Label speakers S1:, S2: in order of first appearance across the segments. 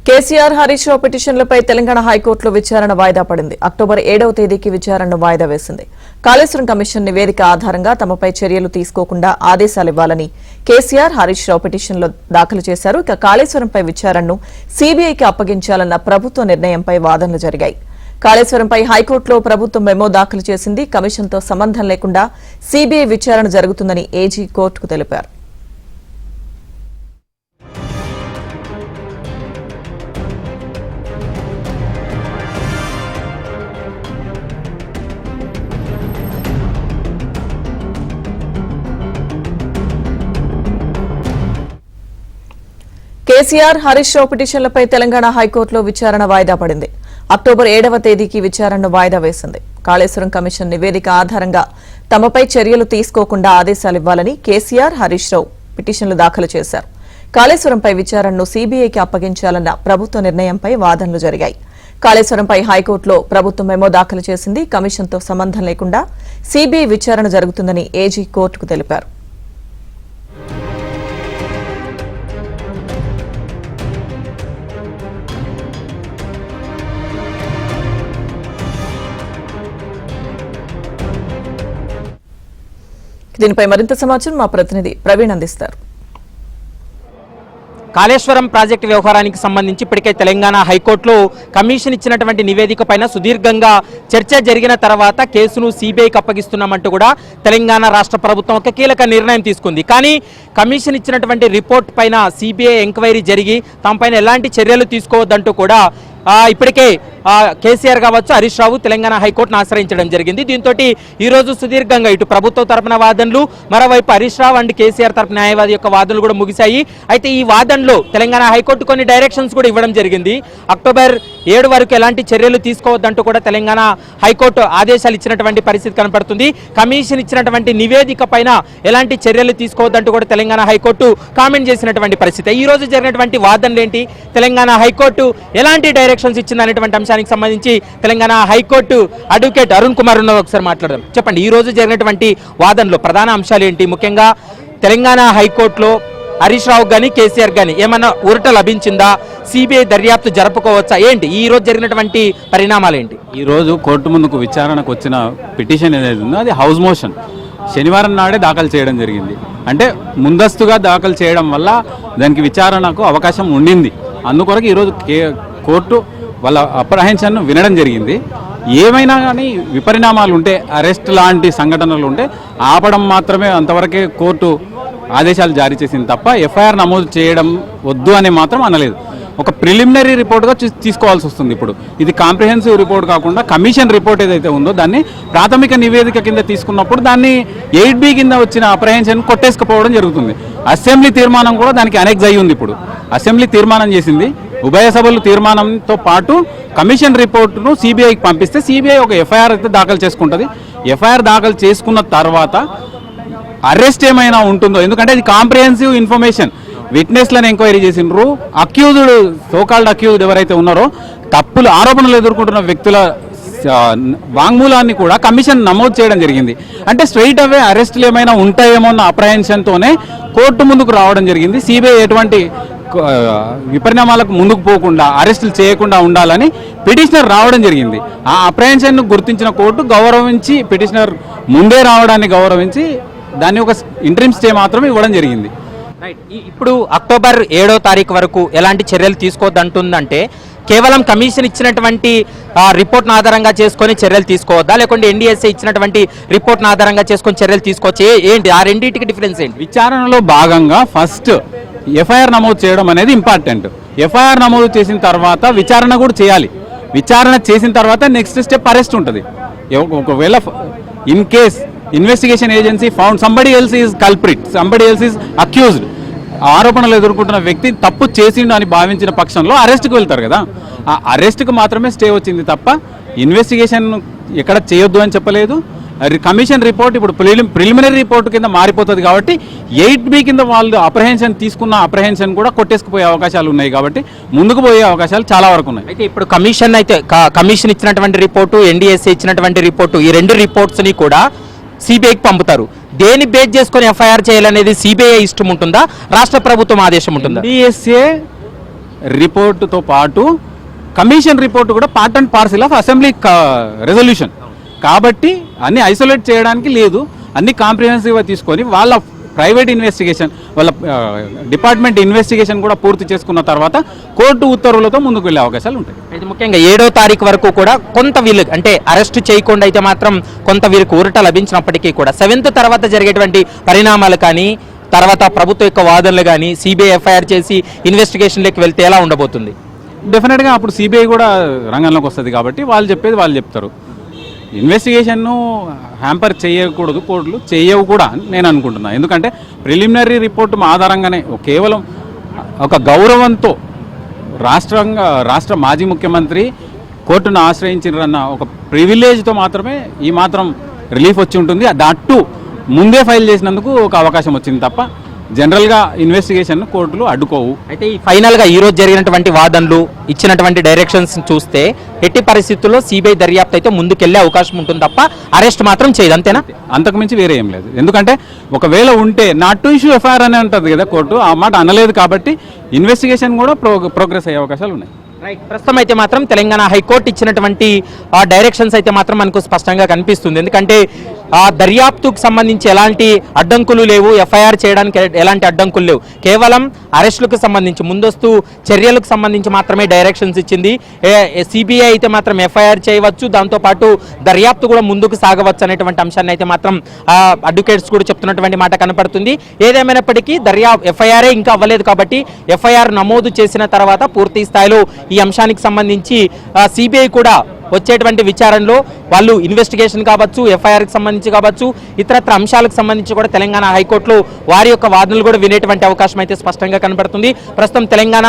S1: కేసీఆర్ హరీష్ రావు పిటిషన్లపై తెలంగాణ హైకోర్టులో విచారణ వాయిదా పడింది. అక్టోబర్ 7వ తేదీకి విచారణను వాయిదా వేసింది. కాళేశ్వరం కమిషన్ నివేదిక ఆధారంగా తమపై చర్యలు తీసుకోకుండా ఆదేశాలివ్వాలని కేసీఆర్ హరీష్ రావు పిటిషన్లో దాఖలు చేశారు. ఇక కాళేశ్వరంపై విచారణను సీబీఐకి అప్పగించాలన్న ప్రభుత్వ నిర్ణయంపై వాదనలు జరిగాయి. కాళేశ్వరంపై హైకోర్టులో ప్రభుత్వం మెమో దాఖలు చేసింది. కమిషన్తో సంబంధం లేకుండా సీబీఐ విచారణ జరుగుతుందని ఏజీ కోర్టుకు తెలిపారు. కేసీఆర్ హరీష్ రావు పిటిషన్లపై తెలంగాణ హైకోర్టులో విచారణ వాయిదా పడింది. అక్టోబర్ 7వ తేదీకి విచారణను వాయిదా వేసింది. కాళేశ్వరం కమిషన్ నివేదిక ఆధారంగా తమపై చర్యలు తీసుకోకుండా ఆదేశాలివ్వాలని కేసీఆర్ హరీష్ రావు పిటిషన్లు దాఖలు చేశారు. కాళేశ్వరంపై విచారణను సీబీఐకి అప్పగించాలన్న ప్రభుత్వ నిర్ణయంపై వాదనలు జరిగాయి. కాళేశ్వరంపై హైకోర్టులో ప్రభుత్వం మెమో దాఖలు చేసింది. కమిషన్తో సంబంధం లేకుండా సీబీఐ విచారణ జరుగుతుందని ఏజీ కోర్టుకు తెలిపారు. దీనిపై మరింత సమాచారం మా ప్రతినిధి ప్రవీణ్ అందిస్తారు.
S2: కాళేశ్వరం ప్రాజెక్టు వ్యవహారానికి సంబంధించి ఇప్పటికే తెలంగాణ హైకోర్టులో కమిషన్ ఇచ్చినటువంటి నివేదిక పైన సుదీర్ఘంగా చర్చ జరిగిన తర్వాత కేసును సీబీఐకి అప్పగిస్తున్నామంటూ కూడా తెలంగాణ రాష్ట్ర ప్రభుత్వం ఒక కీలక నిర్ణయం తీసుకుంది. కానీ కమిషన్ ఇచ్చినటువంటి రిపోర్ట్ పైన సీబీఐ ఎంక్వైరీ జరిగి తమపైన ఎలాంటి చర్యలు తీసుకోవద్దంటూ కూడా ఇప్పటికే కేసీఆర్ కావచ్చు హరీష్ రావు తెలంగాణ హైకోర్టును ఆశ్రయించడం జరిగింది. దీంతో ఈ రోజు సుదీర్ఘంగా ఇటు ప్రభుత్వ తరపున వాదనలు, మరోవైపు హరీష్ రావు అండ్ కేసీఆర్ తరపున న్యాయవాది యొక్క వాదనలు కూడా ముగిశాయి. అయితే ఈ వాదనలో తెలంగాణ హైకోర్టు కొన్ని డైరెక్షన్స్ కూడా ఇవ్వడం జరిగింది. అక్టోబర్ 7 వరకు ఎలాంటి చర్యలు తీసుకోవద్దంటూ కూడా తెలంగాణ హైకోర్టు ఆదేశాలు ఇచ్చినటువంటి పరిస్థితి కనపడుతుంది. కమిషన్ ఇచ్చినటువంటి నివేదిక పైన ఎలాంటి చర్యలు తీసుకోవద్దంటూ కూడా తెలంగాణ హైకోర్టు కామెంట్ చేసినటువంటి పరిస్థితి. ఈ రోజు జరిగినటువంటి వాదనలు ఏంటి, తెలంగాణ హైకోర్టు ఎలాంటి డైరెక్షన్స్ ఇచ్చిందనేటువంటి అంశానికి సంబంధించి తెలంగాణ హైకోర్టు అడ్వకేట్ అరుణ్ కుమార్ ఉన్న ఒకసారి మాట్లాడదాం. చెప్పండి, ఈ రోజు జరిగినటువంటి వాదనలో ప్రధాన అంశాలు ఏంటి? ముఖ్యంగా తెలంగాణ హైకోర్టులో హరీష్ రావు గాని కేసీఆర్ గాని ఏమన్నా ఊరట లభించిందా? సిబిఐ దర్యాప్తు జరుపుకోవచ్చా? ఏంటి ఈ రోజు జరిగినటువంటి పరిణామాలు ఏంటి?
S3: ఈ రోజు కోర్టు ముందుకు విచారణకు వచ్చిన పిటిషన్ ఏదైతే ఉందో అది హౌస్ మోషన్ శనివారం నాడే దాఖలు చేయడం జరిగింది. అంటే ముందస్తుగా దాఖలు చేయడం వల్ల దానికి విచారణకు అవకాశం ఉండింది. అందుకొరకు ఈరోజు కోర్టు వాళ్ళ అప్రహెన్షన్ను వినడం జరిగింది. ఏమైనా కానీ విపరిణామాలు ఉంటే, అరెస్ట్ లాంటి సంఘటనలు ఉంటే ఆపడం మాత్రమే, అంతవరకే కోర్టు ఆదేశాలు జారీ చేసింది తప్ప ఎఫ్ఐఆర్ నమోదు చేయడం వద్దు అని మాత్రం అనలేదు. ఒక ప్రిలిమినరీ రిపోర్ట్గా తీసుకోవాల్సి వస్తుంది. ఇప్పుడు ఇది కాంప్రిహెన్సివ్ రిపోర్ట్ కాకుండా కమిషన్ రిపోర్ట్ ఏదైతే ఉందో దాన్ని ప్రాథమిక నివేదిక కింద తీసుకున్నప్పుడు దాన్ని 8B కింద వచ్చిన అప్రహెన్షన్ కొట్టేసుకుపోవడం జరుగుతుంది. అసెంబ్లీ తీర్మానం కూడా దానికి అనెక్స్ అయ్యి ఉంది. ఇప్పుడు అసెంబ్లీ తీర్మానం చేసింది. ఉభయ సభలు తీర్మానంతో పాటు కమిషన్ రిపోర్టును సిబిఐకి పంపిస్తే సిబిఐ ఒక ఎఫ్ఐఆర్ అయితే దాఖలు చేసుకుంటుంది. ఎఫ్ఐఆర్ దాఖలు చేసుకున్న తర్వాత అరెస్ట్ ఏమైనా ఉంటుందో, ఎందుకంటే ఇది కాంప్రిహెన్సివ్ ఇన్ఫర్మేషన్. విట్నెస్లను ఎంక్వైరీ చేసినారు. అక్యూజ్డ్, సోకాల్డ్ అక్యూజ్డ్ ఎవరైతే ఉన్నారో తప్పులు ఆరోపణలు ఎదుర్కొంటున్న వ్యక్తుల వాంగ్మూలాన్ని కూడా కమిషన్ నమోదు చేయడం జరిగింది. అంటే స్ట్రైట్ అవే అరెస్టులు ఏమైనా ఉంటాయేమో అన్న అప్రహెన్షన్తోనే కోర్టు ముందుకు రావడం జరిగింది. సిబిఐ ఎటువంటి విపరిణామాలకు ముందుకు పోకుండా, అరెస్టులు చేయకుండా ఉండాలని పిటిషనర్ రావడం జరిగింది. ఆ అప్రహెన్షన్ను గుర్తించిన కోర్టు గౌరవించి పిటిషనర్ ముందే రావడాన్ని గౌరవించి దాన్ని ఒక ఇంటరిమ్ స్టే మాత్రమే ఇవ్వడం జరిగింది.
S2: ఇప్పుడు అక్టోబర్ 7వ తారీఖు వరకు ఎలాంటి చర్యలు తీసుకోవద్దంటుందంటే కేవలం కమిషన్ ఇచ్చినటువంటి రిపోర్ట్ను ఆధారంగా చేసుకొని చర్యలు తీసుకోవద్దా, లేకుంటే ఎన్డీఎస్ఏ ఇచ్చినటువంటి రిపోర్ట్ను ఆధారంగా చేసుకొని చర్యలు తీసుకోవచ్చు? ఏంటి ఆ రెండింటికి డిఫరెన్స్ ఏంటి?
S3: విచారణలో భాగంగా ఫస్ట్ ఎఫ్ఐఆర్ నమోదు చేయడం అనేది ఇంపార్టెంట్. ఎఫ్ఐఆర్ నమోదు చేసిన తర్వాత విచారణ కూడా చేయాలి. విచారణ చేసిన తర్వాత నెక్స్ట్ స్టెప్ అరెస్ట్ ఉంటుంది. ఒకవేళ in case investigation agency found somebody else is culprit, somebody else is accused, ఆరోపణలు ఎదుర్కొంటున్న వ్యక్తి తప్పు చేసిండు అని భావించిన పక్షంలో అరెస్ట్కి వెళ్తారు కదా. ఆ అరెస్ట్కి మాత్రమే స్టే వచ్చింది తప్ప ఇన్వెస్టిగేషన్ ఎక్కడ చేయొద్దు అని చెప్పలేదు. కమిషన్ రిపోర్ట్ ఇప్పుడు ప్రిలిమినరీ రిపోర్ట్ కింద మారిపోతుంది కాబట్టి 8B కింద వాళ్ళు అప్రహెన్షన్ తీసుకున్న అప్రహెన్షన్ కూడా కొట్టేసుకుపోయే అవకాశాలు ఉన్నాయి. కాబట్టి ముందుకు పోయే అవకాశాలు చాలా వరకు ఉన్నాయి.
S2: అయితే ఇప్పుడు కమిషన్ ఇచ్చినటువంటి రిపోర్టు, ఎన్డీఎస్ఏ ఇచ్చినటువంటి రిపోర్టు, ఈ రెండు రిపోర్ట్స్ని కూడా సిబిఐకి పంపుతారు. దేని బేస్ చేసుకొని ఎఫ్ఐఆర్ చేయాలనేది సిబిఐ ఇష్టం ఉంటుందా, రాష్ట్ర ప్రభుత్వం ఆదేశం ఉంటుందా?
S3: ఎన్డీఎస్ఏ రిపోర్టుతో పాటు కమిషన్ రిపోర్టు కూడా part and parcel of assembly resolution కాబట్టి అన్ని ఐసోలేట్ చేయడానికి లేదు, అన్ని కాంప్రిహెన్సివ్గా తీసుకొని వాళ్ళ ప్రైవేట్ ఇన్వెస్టిగేషన్, వాళ్ళ డిపార్ట్మెంట్ ఇన్వెస్టిగేషన్ కూడా పూర్తి చేసుకున్న తర్వాత కోర్టు ఉత్తర్వులతో ముందుకు వెళ్ళే అవకాశాలు ఉంటాయి.
S2: అయితే ముఖ్యంగా 7వ తారీఖు వరకు కూడా కొంత వీళ్ళకి అంటే అరెస్ట్ చేయకుండా అయితే మాత్రం కొంత వీరికి ఊరట లభించినప్పటికీ కూడా 7th తర్వాత జరిగేటువంటి పరిణామాలు కానీ తర్వాత ప్రభుత్వ యొక్క వాదనలు కానీ సిబిఐ ఎఫ్ఐఆర్ చేసి ఇన్వెస్టిగేషన్లోకి వెళ్తే ఎలా ఉండబోతుంది?
S3: డెఫినెట్గా అప్పుడు సిబిఐ కూడా రంగంలోకి వస్తుంది కాబట్టి వాళ్ళు చెప్పేది వాళ్ళు చెప్తారు. ఇన్వెస్టిగేషన్ను హ్యాంపర్ చేయకూడదు, కోర్టులు చేయవు కూడా అని నేను అనుకుంటున్నాను. ఎందుకంటే ప్రిలిమినరీ రిపోర్టు ఆధారంగానే కేవలం ఒక గౌరవంతో రాష్ట్ర మాజీ ముఖ్యమంత్రి కోర్టును ఆశ్రయించారన్న ఒక ప్రివిలేజ్తో మాత్రమే ఈ మాత్రం రిలీఫ్ వచ్చి ఉంటుంది. దట్టు ముందే ఫైల్ చేసినందుకు ఒక అవకాశం వచ్చింది తప్ప జనరల్గా ఇన్వెస్టిగేషన్ కోర్టులు అడ్డుకోవు.
S2: అయితే ఈ ఫైనల్గా ఈ రోజు జరిగినటువంటి వాదనలు ఇచ్చినటువంటి డైరెక్షన్స్ చూస్తే ఎట్టి పరిస్థితుల్లో సిబిఐ దర్యాప్తు అయితే ముందుకెళ్లే అవకాశం ఉంటుంది తప్ప అరెస్ట్ మాత్రం చేయదు, అంతేనా?
S3: అంతకుమించి వేరే ఏం లేదు. ఎందుకంటే ఒకవేళ ఉంటే నాట్ టు ఇష్యూ ఎఫ్ఐఆర్ అని అంటుంది కదా కోర్టు, ఆ మాట అనలేదు కాబట్టి ఇన్వెస్టిగేషన్ కూడా ప్రోగ్రెస్ అయ్యే అవకాశాలు ఉన్నాయి.
S2: రైట్, ప్రస్తుతం అయితే మాత్రం తెలంగాణ హైకోర్టు ఇచ్చినటువంటి డైరెక్షన్స్ అయితే మాత్రం మనకు స్పష్టంగా కనిపిస్తుంది. ఎందుకంటే ఆ దర్యాప్తుకు సంబంధించి ఎలాంటి అడ్డంకులు లేవు, ఎఫ్ఐఆర్ చేయడానికి ఎలాంటి అడ్డంకులు లేవు, కేవలం అరెస్టులకు సంబంధించి ముందస్తు చర్యలకు సంబంధించి మాత్రమే డైరెక్షన్స్ ఇచ్చింది. సిబిఐ అయితే మాత్రం ఎఫ్ఐఆర్ చేయవచ్చు, దాంతోపాటు దర్యాప్తు కూడా ముందుకు సాగవచ్చు అనేటువంటి అంశాన్ని అయితే మాత్రం అడ్వకేట్స్ కూడా చెప్తున్నటువంటి మాట కనపడుతుంది. ఏదేమైనప్పటికీ ఎఫ్ఐఆర్ఏ ఇంకా అవ్వలేదు కాబట్టి ఎఫ్ఐఆర్ నమోదు చేసిన తర్వాత పూర్తి స్థాయిలో ఈ అంశానికి సంబంధించి సిబిఐ కూడా వచ్చేటువంటి విచారణలో వాళ్ళు ఇన్వెస్టిగేషన్ కావచ్చు, ఎఫ్ఐఆర్కి సంబంధించి కావచ్చు, ఇతరత్ర అంశాలకు సంబంధించి కూడా తెలంగాణ హైకోర్టులో వారి యొక్క వాదనలు కూడా వినేటువంటి అవకాశం అయితే స్పష్టంగా కనబడుతుంది. ప్రస్తుతం తెలంగాణ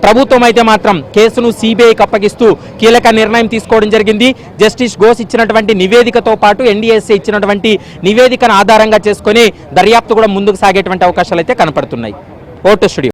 S2: ప్రభుత్వం అయితే మాత్రం కేసును సిబిఐకి అప్పగిస్తూ కీలక నిర్ణయం తీసుకోవడం జరిగింది. జస్టిస్ ఘోష్ ఇచ్చినటువంటి నివేదికతో పాటు ఎన్డీఎస్ఏ ఇచ్చినటువంటి నివేదికను ఆధారంగా చేసుకొని దర్యాప్తు కూడా ముందుకు సాగేటువంటి అవకాశాలు అయితే కనపడుతున్నాయి. Vote studio.